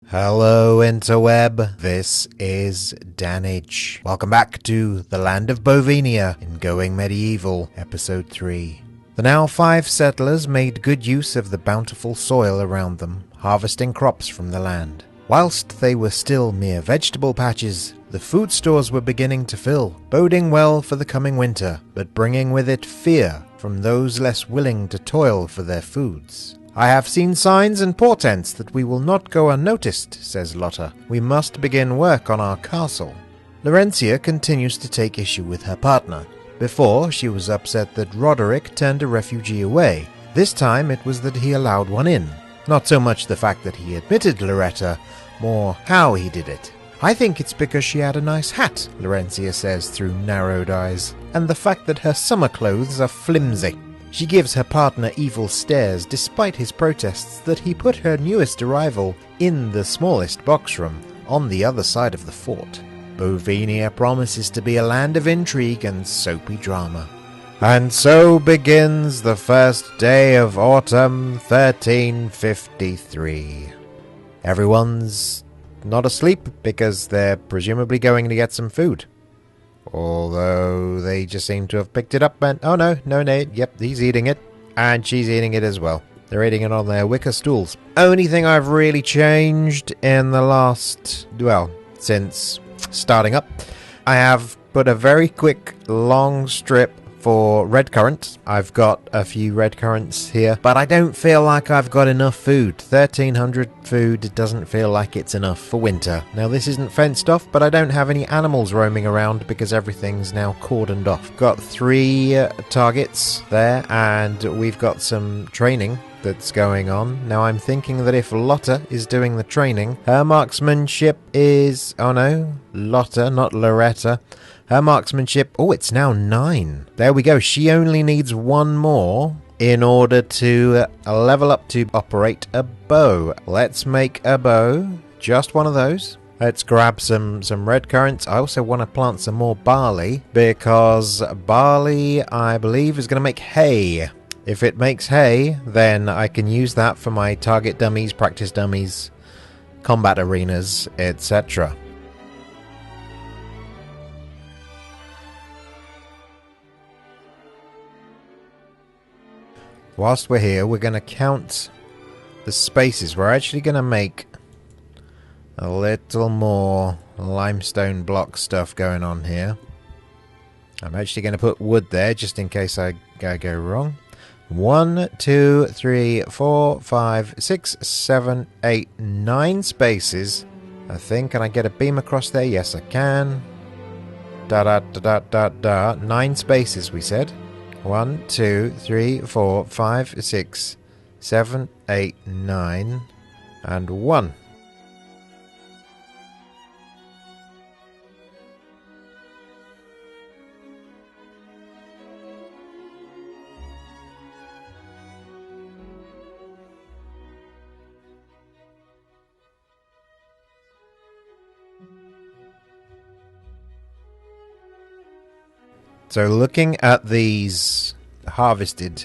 Hello interweb, this is Dannage. Welcome back to the land of Bovenia in Going Medieval, episode 3. The now 5 settlers made good use of the bountiful soil around them, harvesting crops from the land. Whilst they were still mere vegetable patches, the food stores were beginning to fill, boding well for the coming winter, but bringing with it fear from those less willing to toil for their foods. I have seen signs and portents that we will not go unnoticed, says Lotta. We must begin work on our castle. Laurentia continues to take issue with her partner. Before, she was upset that Roderick turned a refugee away. This time it was that he allowed one in. Not so much the fact that he admitted Loretta, more how he did it. I think it's because she had a nice hat, Laurentia says through narrowed eyes, and the fact that her summer clothes are flimsy. She gives her partner evil stares despite his protests that he put her newest arrival in the smallest box room on the other side of the fort. Bovenia promises to be a land of intrigue and soapy drama. And so begins the first day of autumn 1353. Everyone's not asleep because they're presumably going to get some food. Although they just seem to have picked it up and... Oh no, yep, he's eating it. And she's eating it as well. They're eating it on their wicker stools. Only thing I've really changed in the last... well, since starting up, I have put a very quick long strip for red currant. I've got a few red currants here, but I don't feel like I've got enough food. 1300 food doesn't feel like it's enough for winter. Now this isn't fenced off, but I don't have any animals roaming around because everything's now cordoned off. Got 3 targets there, and we've got some training that's going on. Now I'm thinking that if Lotta is doing the training, her marksmanship is... oh no, Lotta, not Loretta. Her marksmanship... oh, it's now 9. There we go. She only needs 1 more in order to level up to operate a bow. Let's make a bow. Just one of those. Let's grab some red currants. I also want to plant some more barley, because barley, I believe, is going to make hay. If it makes hay, then I can use that for my target dummies, practice dummies, combat arenas, etc. Whilst we're here, we're going to count the spaces. We're actually going to make a little more limestone block stuff going on here. I'm actually going to put wood there just in case I go wrong. 1, 2, 3, 4, 5, 6, 7, 8, 9 spaces. I think. Can I get a beam across there? Yes, I can. 9 spaces, we said. 1, 2, 3, 4, 5, 6, 7, 8, 9, and 1. So looking at these harvested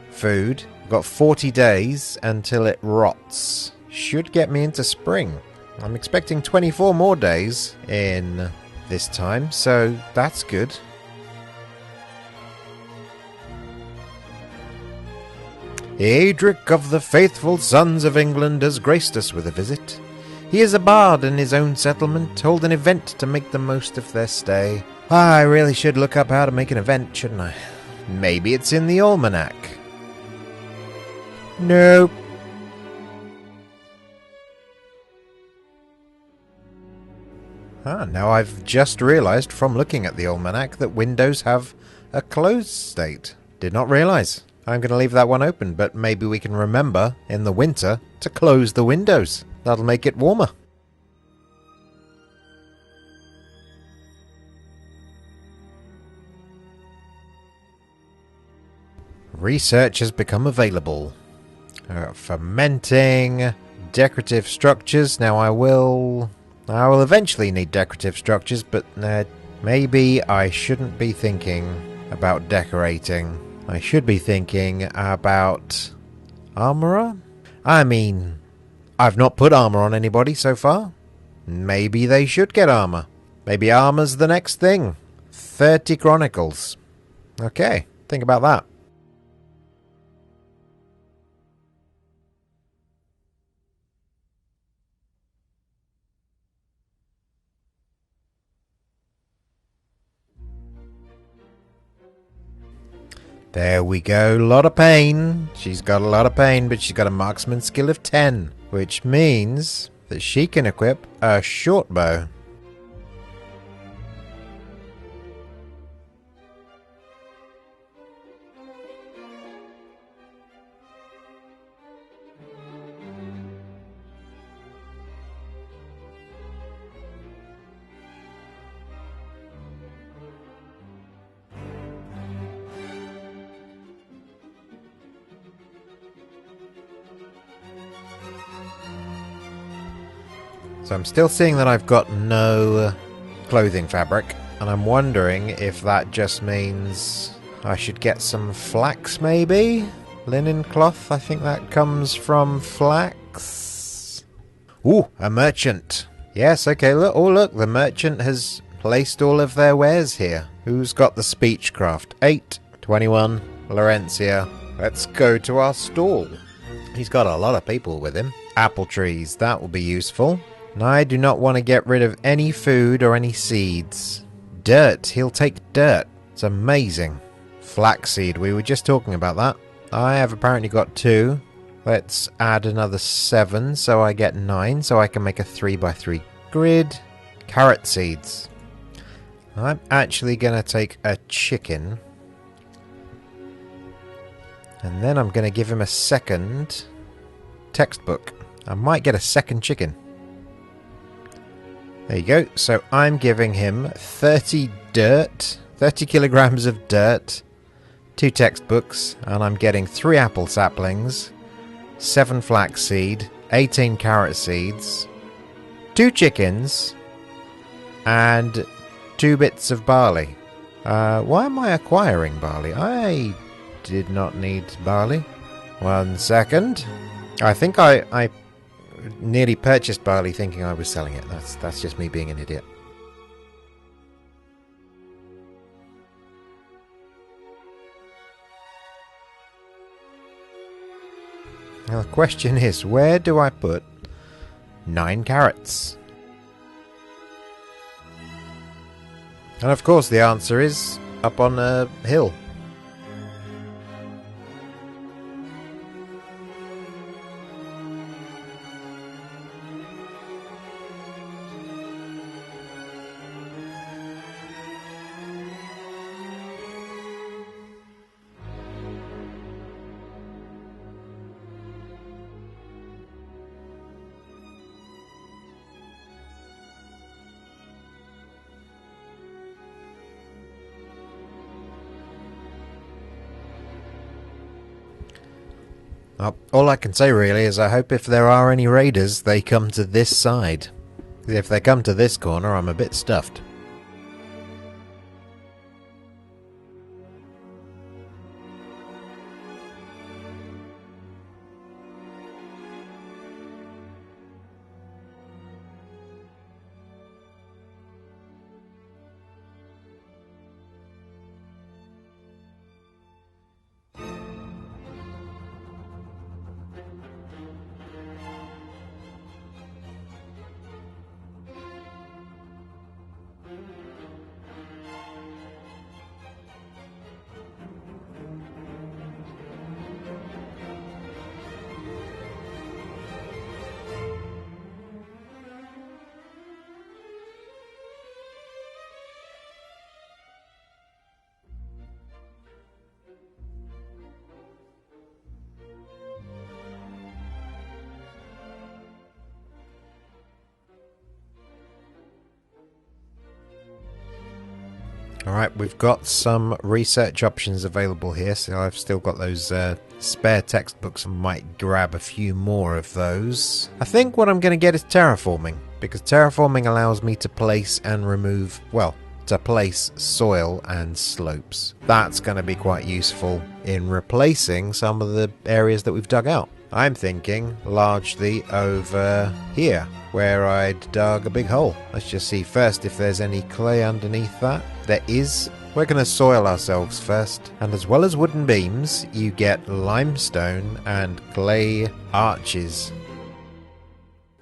food, I've got 40 days until it rots. Should get me into spring. I'm expecting 24 more days in this time, so that's good. Adric of the faithful sons of England has graced us with a visit. He is a bard in his own settlement, hold an event to make the most of their stay. I really should look up how to make an event, shouldn't I? Maybe it's in the almanac. Nope. Now I've just realised from looking at the almanac that windows have a closed state. Did not realise. I'm going to leave that one open, but maybe we can remember in the winter to close the windows. That'll make it warmer. Research has become available. Fermenting, decorative structures. Now I will eventually need decorative structures, but maybe I shouldn't be thinking about decorating. I should be thinking about armorer? I mean, I've not put armor on anybody so far. Maybe they should get armor. Maybe armor's the next thing. 30 Chronicles. Okay, think about that. There we go, lot of pain. She's got a lot of pain, but she's got a marksman skill of 10, which means that she can equip a short bow. So I'm still seeing that I've got no clothing fabric, and I'm wondering if that just means I should get some flax maybe? Linen cloth, I think that comes from flax. Ooh, a merchant. Yes, okay, look, oh look, the merchant has placed all of their wares here. Who's got the speechcraft? 8, 21, Laurentia. Let's go to our stall. He's got a lot of people with him. Apple trees, that will be useful. And I do not want to get rid of any food or any seeds. Dirt, he'll take dirt. It's amazing. Flaxseed, we were just talking about that. I have apparently got 2. Let's add another 7 so I get 9 so I can make a 3x3 grid. Carrot seeds. I'm actually going to take a chicken. And then I'm going to give him a second textbook. I might get a second chicken. There you go. So I'm giving him 30 dirt, 30 kilograms of dirt, 2 textbooks, and I'm getting 3 apple saplings, 7 flaxseed, 18 carrot seeds, 2 chickens, and 2 bits of barley. Why am I acquiring barley? I did not need barley. 1 second. I think I nearly purchased barley thinking I was selling it. That's just me being an idiot. Now the question is, where do I put 9 carrots? And of course the answer is up on a hill. Well, all I can say really is I hope if there are any raiders, they come to this side. If they come to this corner, I'm a bit stuffed. Alright, we've got some research options available here, so I've still got those spare textbooks. I might grab a few more of those. I think what I'm going to get is terraforming, because terraforming allows me to place and remove, well, to place soil and slopes. That's going to be quite useful in replacing some of the areas that we've dug out. I'm thinking largely over here, where I'd dug a big hole. Let's just see first if there's any clay underneath that. There is. We're going to soil ourselves first. And as well as wooden beams, you get limestone and clay arches.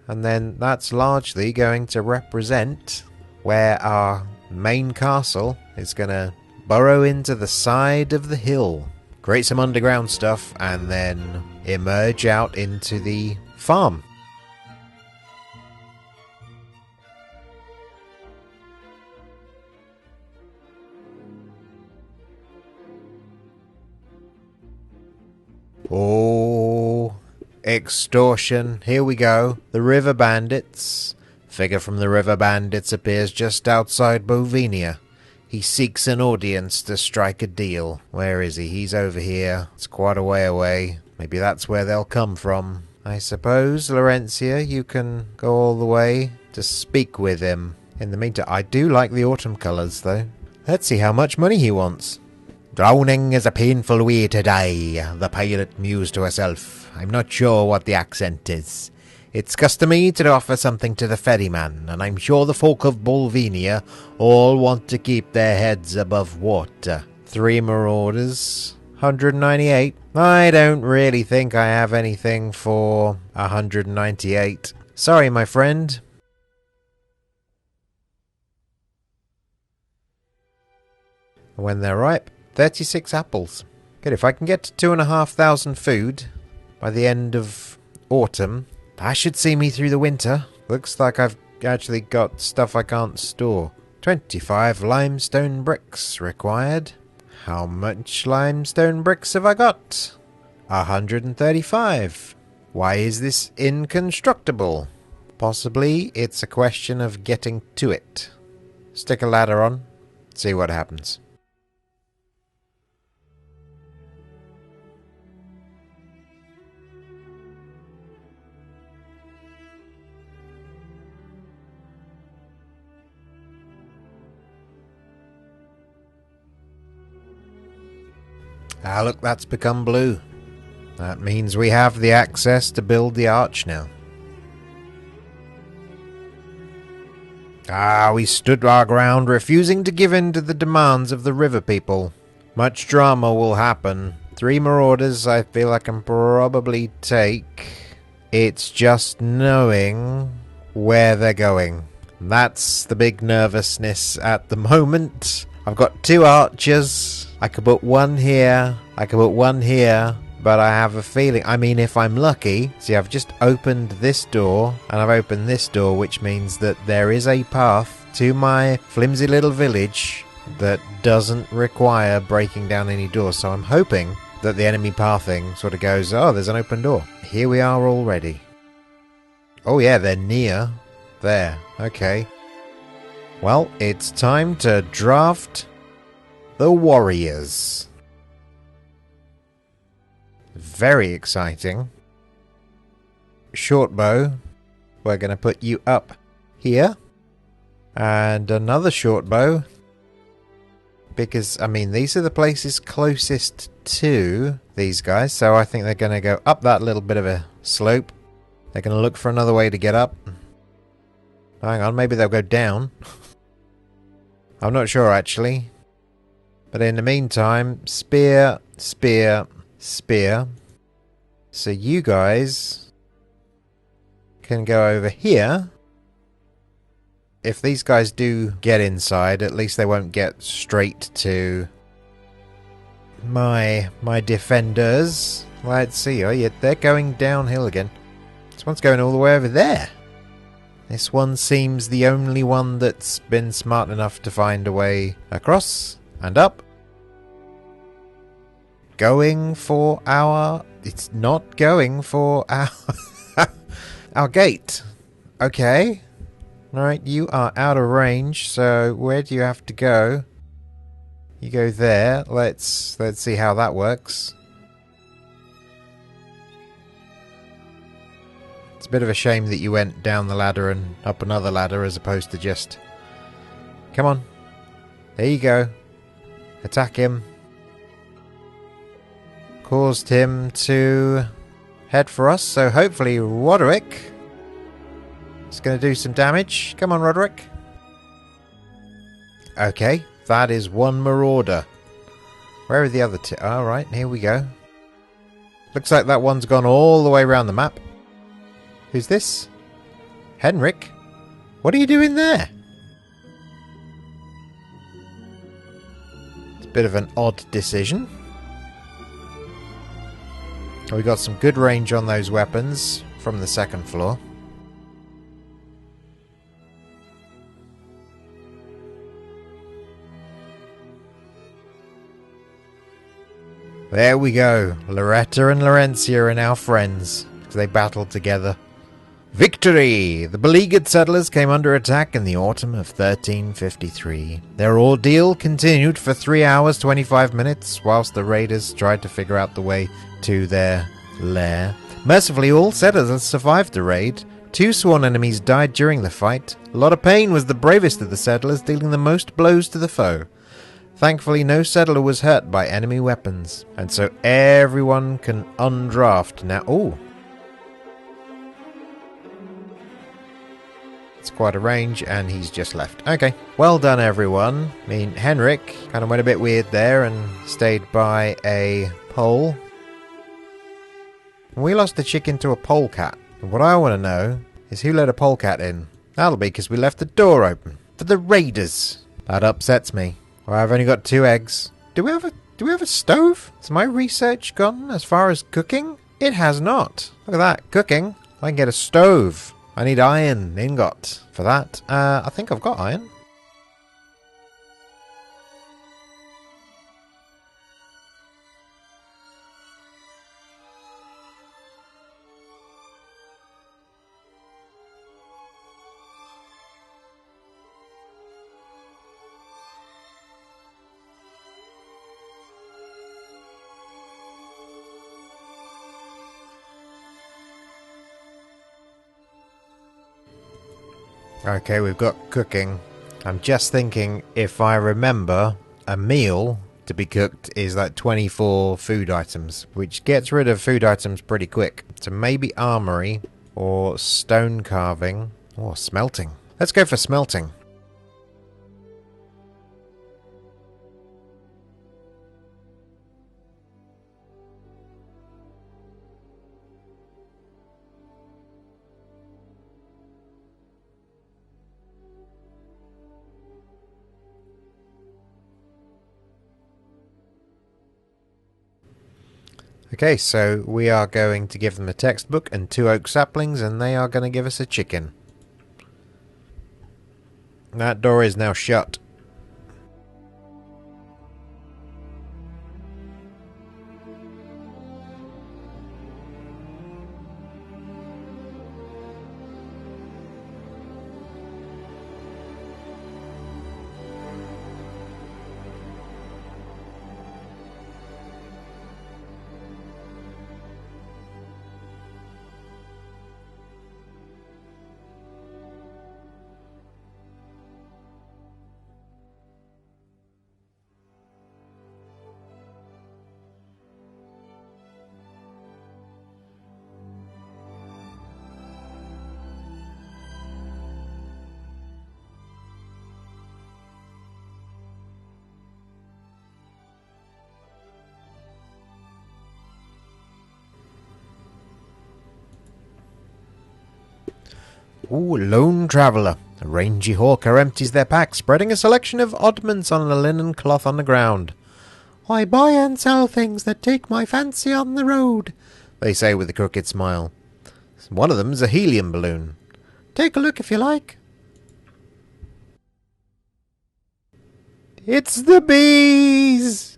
And then that's largely going to represent where our main castle is going to burrow into the side of the hill. Create some underground stuff and then emerge out into the farm. Oh, extortion. Here we go. The river bandits. Figure from the river bandits appears just outside Bovinia. He seeks an audience to strike a deal. Where is he? He's over here. It's quite a way away. Maybe that's where they'll come from. I suppose, Laurentia, you can go all the way to speak with him. In the meantime, I do like the autumn colours, though. Let's see how much money he wants. Drowning is a painful way to die, the pirate mused to herself. I'm not sure what the accent is. It's customary to offer something to the ferryman, and I'm sure the folk of Bolvenia all want to keep their heads above water. 3 marauders, 198. I don't really think I have anything for 198. Sorry, my friend. When they're ripe, 36 apples. Good, if I can get to 2,500 food by the end of autumn, that should see me through the winter. Looks like I've actually got stuff I can't store. 25 limestone bricks required. How much limestone bricks have I got? 135. Why is this inconstructible? Possibly it's a question of getting to it. Stick a ladder on, see what happens. Ah, look, that's become blue. That means we have the access to build the arch now. Ah, we stood our ground, refusing to give in to the demands of the river people. Much drama will happen. 3 marauders I feel I can probably take. It's just knowing where they're going. That's the big nervousness at the moment. I've got 2 archers. I could put 1 here. I could put 1 here. But I have a feeling, I mean, if I'm lucky, see, I've just opened this door, and I've opened this door, which means that there is a path to my flimsy little village that doesn't require breaking down any doors. So I'm hoping that the enemy pathing sort of goes, oh, there's an open door. Here we are already. Oh yeah, they're near. There, okay. Well, it's time to draft the warriors. Very exciting. Short bow. We're going to put you up here. And another short bow. Because, I mean, these are the places closest to these guys. So I think they're going to go up that little bit of a slope. They're going to look for another way to get up. Hang on, maybe they'll go down. I'm not sure, actually. But in the meantime, spear, spear, spear. So you guys can go over here. If these guys do get inside, at least they won't get straight to my defenders. Let's see. Oh yeah, they're going downhill again. This one's going all the way over there. This one seems the only one that's been smart enough to find a way across and up. Going for our... It's not going for our... our gate. Okay. Alright, you are out of range, so where do you have to go? You go there. Let's see how that works. It's a bit of a shame that you went down the ladder and up another ladder as opposed to just... Come on. There you go. Attack him. Caused him to head for us, so hopefully Roderick is going to do some damage. Come on, Roderick. Okay, that is one marauder. Where are the other two? Alright, here we go. Looks like that one's gone all the way around the map. Who's this? Henrik? What are you doing there? It's a bit of an odd decision. We got some good range on those weapons from the second floor. There we go. Loretta and Laurentia are now friends, because they battled together. Victory! The beleaguered settlers came under attack in the autumn of 1353. Their ordeal continued for 3 hours 25 minutes, whilst the raiders tried to figure out the way to their lair. Mercifully, all settlers survived the raid. 2 sworn enemies died during the fight. Lotta Payne was the bravest of the settlers, dealing the most blows to the foe. Thankfully, no settler was hurt by enemy weapons, and so everyone can undraft now. Ooh. It's quite a range, and he's just left. Okay, well done, everyone. I mean, Henrik kind of went a bit weird there and stayed by a pole. We lost the chicken to a polecat. And what I want to know is who let a polecat in. That'll be because we left the door open for the raiders. That upsets me. Well, I've only got 2 eggs. Do we have a stove? Has my research gone as far as cooking? It has not. Look at that, cooking. I can get a stove. I need iron ingot for that. I think I've got iron. Okay, we've got cooking. I'm just thinking, if I remember, a meal to be cooked is like 24 food items, which gets rid of food items pretty quick. So maybe armory or stone carving or smelting. Let's go for smelting. Okay, so we are going to give them a textbook and 2 oak saplings, and they are going to give us a chicken. That door is now shut. Ooh, lone traveller. A rangy hawker empties their pack, spreading a selection of oddments on a linen cloth on the ground. I buy and sell things that take my fancy on the road, they say with a crooked smile. One of them's a helium balloon. Take a look if you like. It's the bees!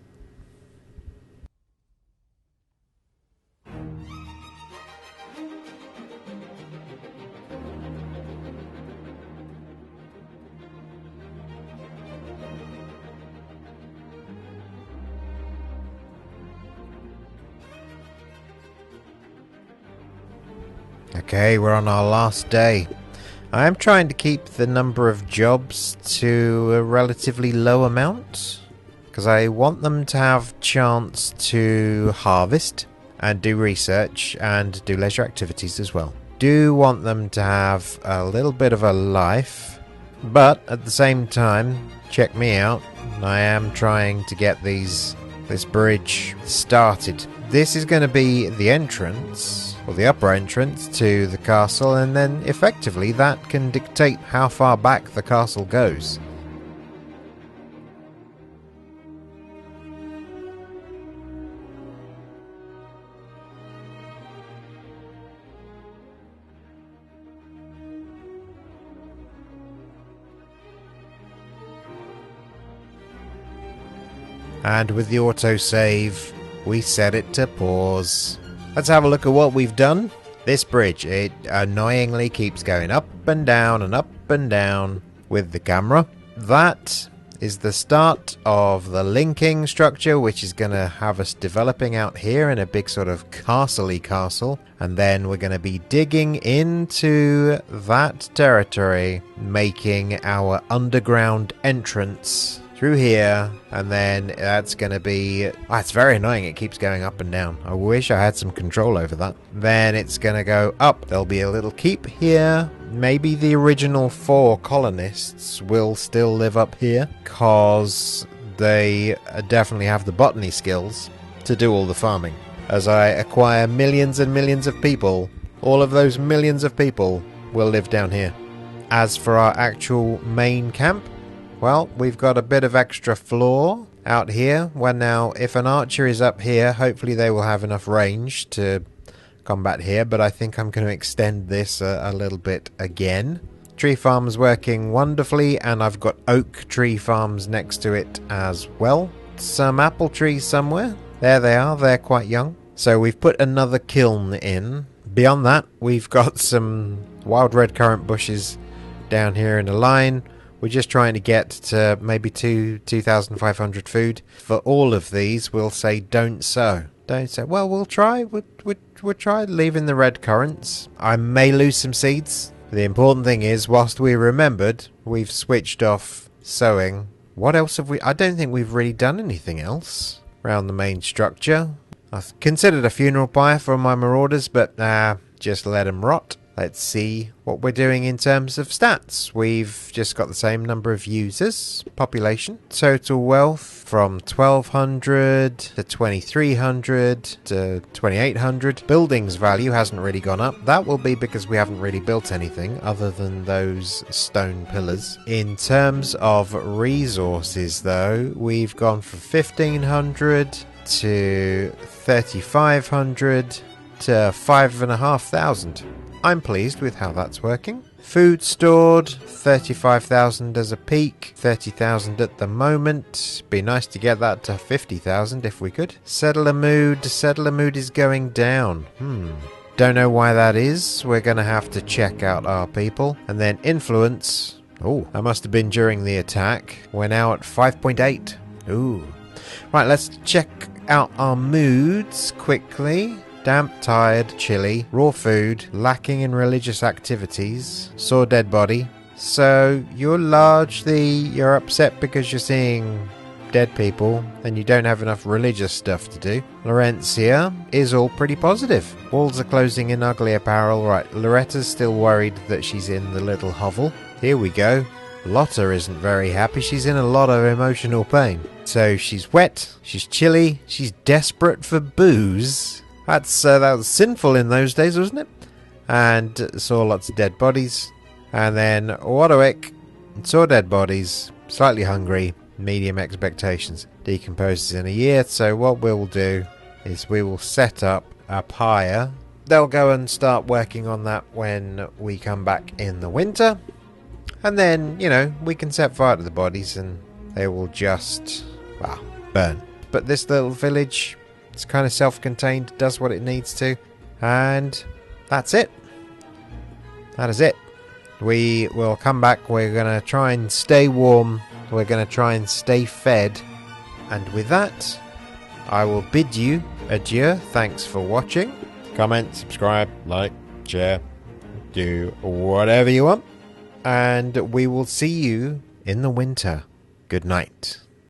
Okay, we're on our last day. I am trying to keep the number of jobs to a relatively low amount, because I want them to have chance to harvest and do research and do leisure activities as well. Do want them to have a little bit of a life, but at the same time, check me out. I am trying to get this bridge started. This is going to be the entrance, or the upper entrance to the castle, and then effectively that can dictate how far back the castle goes. And with the autosave, we set it to pause. Let's have a look at what we've done. This bridge, it annoyingly keeps going up and down with the camera. That is the start of the linking structure, which is going to have us developing out here in a big sort of castle-y castle. And then we're going to be digging into that territory, making our underground entrance through here, and then that's going to be... it's very annoying, it keeps going up and down. I wish I had some control over that. Then it's going to go up. There'll be a little keep here. Maybe the original 4 colonists will still live up here, because they definitely have the botany skills to do all the farming. As I acquire millions and millions of people, all of those millions of people will live down here. As for our actual main camp, well, we've got a bit of extra floor out here. Well, now, if an archer is up here, hopefully they will have enough range to combat here, but I think I'm going to extend this a little bit again. Tree farm's working wonderfully, and I've got oak tree farms next to it as well. Some apple trees somewhere. There they are, they're quite young. So we've put another kiln in. Beyond that, we've got some wild red currant bushes down here in a line. We're just trying to get to maybe 2,500 food. For all of these, we'll say don't sow. Don't sow. Well, we'll try. We'll try leaving the red currants. I may lose some seeds. The important thing is, whilst we remembered, we've switched off sowing. What else have we... I don't think we've really done anything else around the main structure. I've considered a funeral pyre for my marauders, but just let them rot. Let's see what we're doing in terms of stats. We've just got the same number of users, population, total wealth from 1,200 to 2,300 to 2,800. Buildings value hasn't really gone up. That will be because we haven't really built anything other than those stone pillars. In terms of resources though, we've gone from 1,500 to 3,500 to 5,500. I'm pleased with how that's working. Food stored, 35,000 as a peak, 30,000 at the moment. Be nice to get that to 50,000 if we could. Settler mood is going down. Don't know why that is. We're going to have to check out our people. And then influence. Oh, that must have been during the attack. We're now at 5.8. Ooh. Right, let's check out our moods quickly. Damp, tired, chilly, raw food, lacking in religious activities, saw dead body. So you're upset because you're seeing dead people and you don't have enough religious stuff to do. Laurentia is all pretty positive. Walls are closing in ugly apparel. Right, Loretta's still worried that she's in the little hovel. Here we go. Lotta isn't very happy. She's in a lot of emotional pain. So she's wet, she's chilly, she's desperate for booze. That was sinful in those days, wasn't it? And saw lots of dead bodies. And then Wadowik saw dead bodies, slightly hungry, medium expectations. Decomposes in a year. So what we'll do is we will set up a pyre. They'll go and start working on that when we come back in the winter. And then, we can set fire to the bodies and they will just, burn. But this little village... it's kind of self-contained, does what it needs to, and that's it. That is it. We will come back. We're going to try and stay warm. We're going to try and stay fed. And with that, I will bid you adieu. Thanks for watching. Comment, subscribe, like, share, do whatever you want. And we will see you in the winter. Good night.